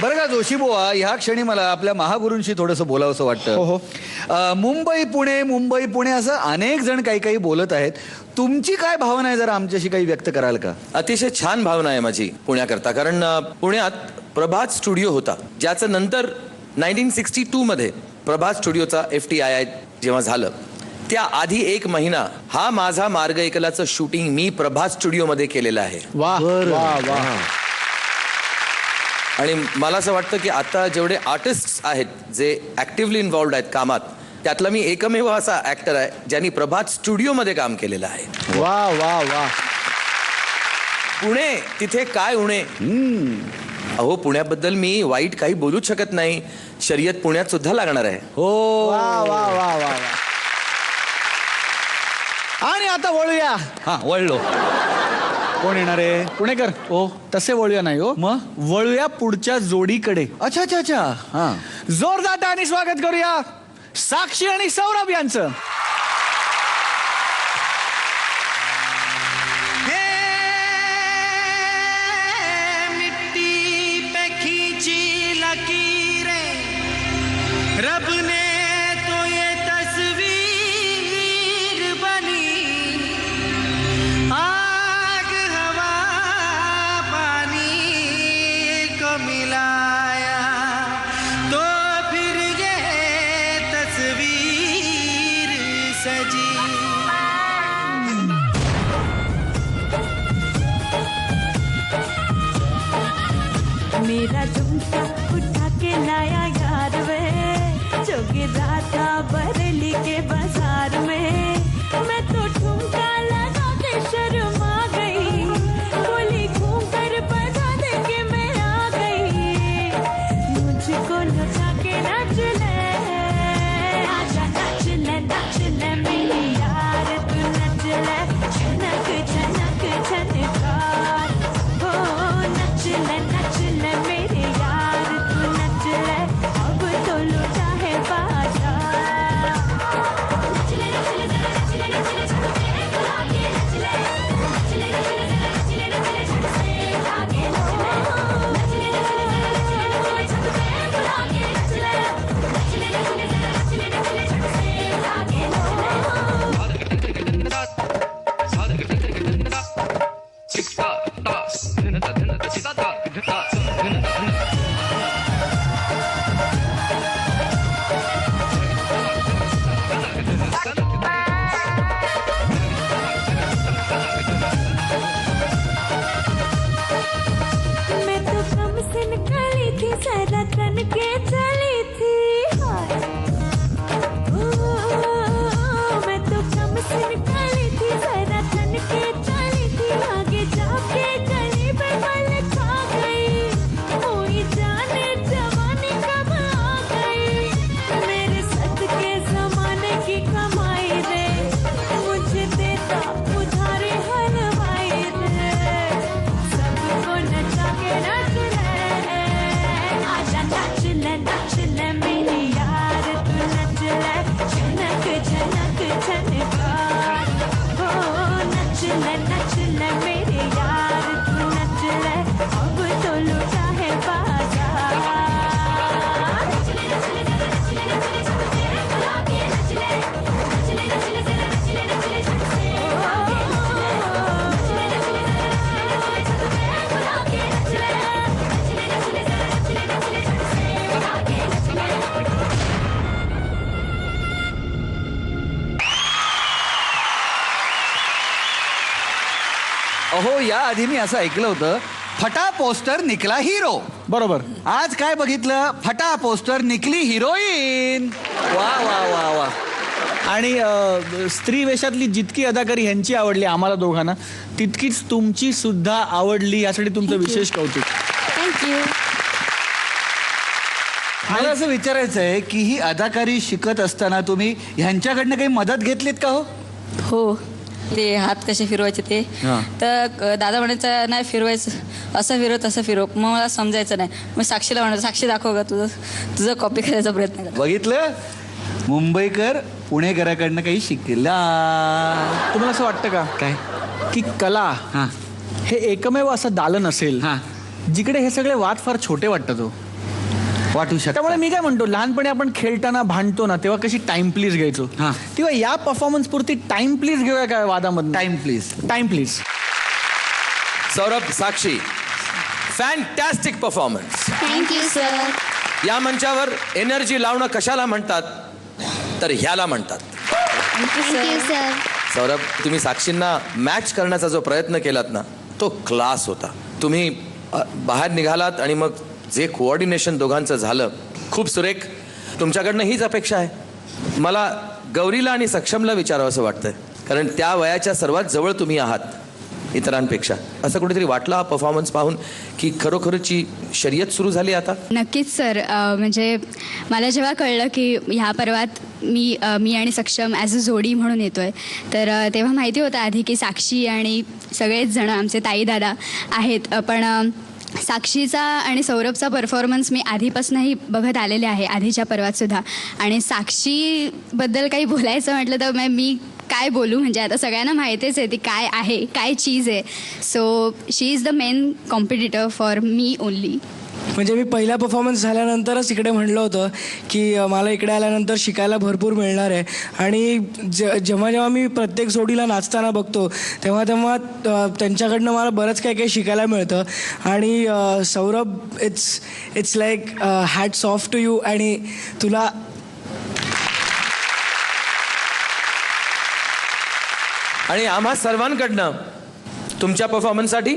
बरं का जोशी बुवा, ह्या क्षणी मला आपल्या महागुरूंशी थोडंसं बोलावंसं वाटतं. मुंबई पुणे असं अनेक जण काही काही बोलत आहेत. तुमची काय भावना आहे, जरा आमच्याशी काही व्यक्त कराल का? अतिशय छान भावना आहे माझी पुण्याकरता. कारण पुण्यात प्रभात स्टुडिओ होता, ज्याचं नंतर 1962 मध्ये प्रभात स्टुडिओचा FTII जेव्हा झालं, त्या आधी 1 महिना हा माझा मार्ग एकलाचं शूटिंग मी प्रभात स्टुडिओमध्ये केलेलं आहे. वाह वाह वाह. आणि मला असं वाटतं की आता जेवढे आर्टिस्ट आहेत जे ऍक्टिव्हली इन्व्हॉल्ड आहेत कामात, त्यातला मी एकमेव असा ऍक्टर आहे ज्यांनी प्रभात स्टुडिओमध्ये काम केलेलं आहे. वाह वाह वाह. पुणे तिथे काय उणे. अहो, पुण्याबद्दल मी वाईट काही बोलूच शकत नाही. शर्यत पुण्यात सुद्धा लागणार आहे. हो. वाह वाह वाह वाह. आणि आता वळूया. हा, वळलो. कोण येणार आहे? पुणेकर. ओ तसे वळूया नाही हो, मग वळूया पुढच्या जोडीकडे. अच्छा अच्छा अच्छा. हा, जोरदार आणि स्वागत करूया साक्षी आणि सौरभ यांचं. मिट्टी पे खींची लकीरें, रब ने तो ये तस्वीर बनी. आग हवा पानी को मिलाया तो फिर ये तस्वीर सजी. मेरा झुमका उठा के लाया यार वे, जो गिरा था बरेली के बाजार में. मैं तो ठुमका लगा के शर्मा गई, बोली घूम कर बजा दे के मैं आ गई. मुझको नचा के नाच ले, आजा नाच ले मेरी यार, तू नच ले. छनक छनक छनकार, हो नच ले मेरे यार, तू नच ले. अब तो लुटा है बाजार. नच ले नच ले नच ले नच ले छक से आगे नच ले. नच ले नच ले नच ले नच ले छक से आगे नच ले. नच ले नच ले नच ले नच ले छक से आगे नच ले. नच ले नच ले नच ले नच ले छक से आगे नच ले. मैं तो कम से निकाली थी, सारा तन के चली थी. हाय. ओ, मैं तो कम से निकाली थी, सारा तन के चली थी. आगे जाके गली पे पल खा गई, कोई जाने जवानी कब आ गई. मेरे सद के जमाने की कमाई रे, मुझे देता उधारी हलवाई रे. सबको नचा के नच ले, आजा नच ले मेरी यार, तू नच ले. छनक छनक छनकार, हो नच ले मेरे यार, तू नच ले. अब तो लुटा है बाजार. नच ले नच ले नच ले नच ले छक से आगे नच ले. नच ले नच ले नच ले नच ले छक से आगे नच ले. नच ले नच ले नच ले छक से आगे नच ले. नच ले नच ले नच ले नच ले छक से आगे नच ले. अहो, या आधी मी असं ऐकलं होतं, फटा पोस्टर निकला हिरो. बरोबर. आज काय बघितलं? फटा पोस्टर निकली हिरोईन. वा वा वा वा. आणि स्त्री वेशातली जितकी अदाकारी ह्यांची आवडली आम्हाला दोघांना, तितकीच तुमची सुद्धा आवडली. यासाठी तुमचं विशेष कौतुक. थँक्यू. मला असं विचारायचं आहे की ही अदाकारी शिकत असताना तुम्ही ह्यांच्याकडनं काही मदत घेतलीत का हो? हो, ते हात कसे फिरवायचे ते. हां. तर दादा म्हणायचं नाही फिरवायचं, असं फिरव तसं फिरव. मग मला समजायचं नाही. मग साक्षीला म्हणायचं, साक्षी दाखव का तुझं कॉपी करायचा प्रयत्न कर. बघितलं, मुंबईकर पुणेकराकडनं काही शिकला. तुम्हाला असं वाटतं का काय? की कला हां हे एकमेव असं दालन असेल हां जिकडे हे सगळे वाद फार छोटे वाटतात हो. वाटू शकतं. त्यामुळे मी काय म्हणतो, लहानपणी आपण खेळताना भांडतो ना, तेव्हा कशी टाइम प्लीज घ्यायचो, हां. तेव्हा या परफॉर्मन्स पुरती टाइम प्लीज घेऊया काय वादामध्ये? Time please. Time please. Saurabh, Sakshi, fantastic performance. Thank you sir. या मंचावर एनर्जी लावणं कशाला म्हणतात तर ह्याला म्हणतात. Thank you sir. सौरभ, तुम्ही साक्षींना मॅच करण्याचा जो प्रयत्न केलात ना, तो क्लास होता. तुम्ही बाहेर निघालात आणि मग जे कोऑर्डिनेशन दोघांचं झालं, खूप सुरेख. तुमच्याकडनं हीच अपेक्षा आहे. मला गौरीला आणि सक्षमला विचारावं असं वाटतंय, कारण त्या वयाच्या सर्वात जवळ तुम्ही आहात इतरांपेक्षा. असं कुठेतरी वाटलं हा परफॉर्मन्स पाहून की खरोखरची शर्यत सुरू झाली आता? नक्कीच सर. म्हणजे मला जेव्हा कळलं की ह्या पर्वात मी आणि सक्षम ॲज अ जोडी म्हणून येतो आहे, तर तेव्हा माहिती होतं आधी की साक्षी आणि सगळेच जण आमचे ताई दादा आहेत, पण साक्षीचा आणि सौरभचा परफॉर्मन्स मी आधीपासूनही बघत आलेले आहे, आधीच्या पर्वातसुद्धा. आणि साक्षीबद्दल काही बोलायचं म्हटलं तर मी काय बोलू, म्हणजे आता सगळ्यांना माहितीच आहे ती काय आहे, काय चीज आहे. So she is the main competitor for me only. म्हणजे मी पहिला परफॉर्मन्स झाल्यानंतरच इकडे म्हणलं होतं की मला इकडे आल्यानंतर शिकायला भरपूर मिळणार आहे. आणि जेव्हा जेव्हा मी प्रत्येक जोडीला नाचताना बघतो तेव्हा तेव्हा त्यांच्याकडनं मला बरंच काही काही शिकायला मिळतं. आणि Saurabh, it's like hats off to you. आणि तुला आणि आम्हा सर्वांकडनं तुमच्या परफॉर्मन्ससाठी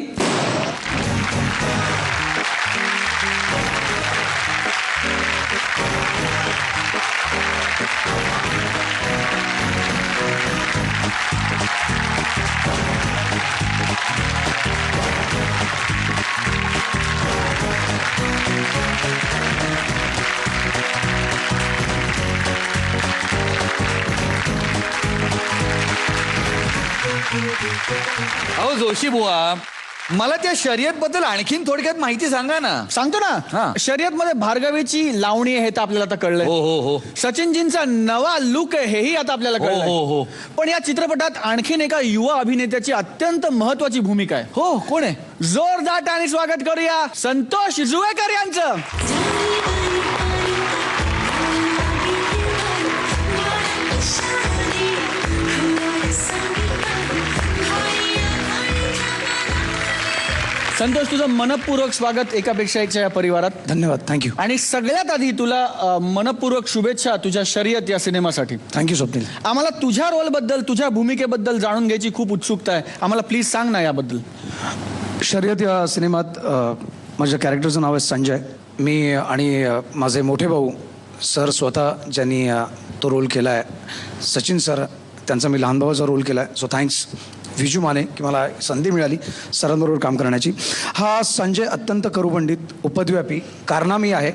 अहो जोशी बुवा, मला त्या शर्यत बद्दल आणखीन थोडक्यात माहिती सांगा ना. सांगतो हां. ना, शर्यतमध्ये भार्गवीची लावणी आहे तर आपल्याला आता कळलंय. हो हो हो. सचिनजींचा नवा लुक आहे हेही आता आपल्याला हो, कळलंय. हो, हो. पण या चित्रपटात आणखीन एका युवा अभिनेत्याची अत्यंत महत्वाची भूमिका आहे. हो, कोण आहे? जोरदार आणि स्वागत करूया संतोष जुवेकर यांचं. संतोष, तुझं मनपूर्वक स्वागत एकापेक्षा एकच्या या परिवारात. धन्यवाद. थँक्यू. आणि सगळ्यात आधी तुला मनपूर्वक शुभेच्छा तुझ्या शर्यत या सिनेमासाठी. थँक्यू स्वप्नील. आम्हाला तुझ्या रोलबद्दल, तुझ्या भूमिकेबद्दल जाणून घ्यायची खूप उत्सुकता आहे. आम्हाला प्लीज सांग ना याबद्दल. शर्यत या सिनेमात माझ्या कॅरेक्टरचं नाव आहे संजय. मी आणि माझे मोठे भाऊ सर स्वतः ज्यांनी तो रोल केला आहे, सचिन सर, त्यांचा मी लहान भावाचा रोल केला आहे. सो थँक्स विजू माने की मला संधी मिळाली सरांबरोबर काम करण्याची. हा संजय अत्यंत करुपंडित, उपद्व्यापी, कारनामी आहे.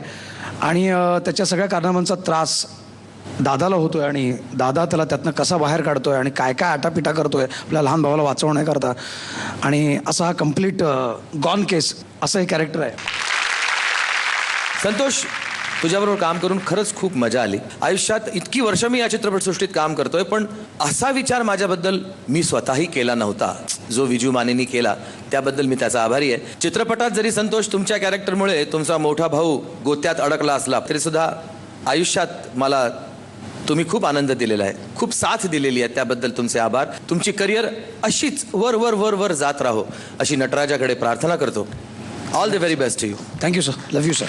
आणि त्याच्या सगळ्या कारनामांचा त्रास दादाला होतोय आणि दादा त्याला त्यातनं कसा बाहेर काढतोय आणि काय काय आटापिटा करतोय आपल्या लहान भावाला वाचवण्याकरता. आणि असा हा कम्प्लीट गॉन केस असं हे कॅरेक्टर आहे. संतोष, तुझ्याबरोबर काम करून खरंच खूप मजा आली. आयुष्यात इतकी वर्ष मी या चित्रपटसृष्टीत काम करतोय, पण असा विचार माझ्याबद्दल मी स्वतःही केला नव्हता जो विजू मानेनी केला. त्याबद्दल मी त्याचा आभारी आहे. चित्रपटात जरी संतोष तुमच्या कॅरेक्टरमुळे तुमचा मोठा भाऊ गोत्यात अडकला असला तरी सुद्धा आयुष्यात मला तुम्ही खूप आनंद दिलेला आहे, खूप साथ दिलेली आहे. त्याबद्दल तुमचे आभार. तुमची करिअर अशीच वर वर वर वर जात राहो अशी नटराजाकडे प्रार्थना करतो. All the very best to you. Thank you sir. Love you sir.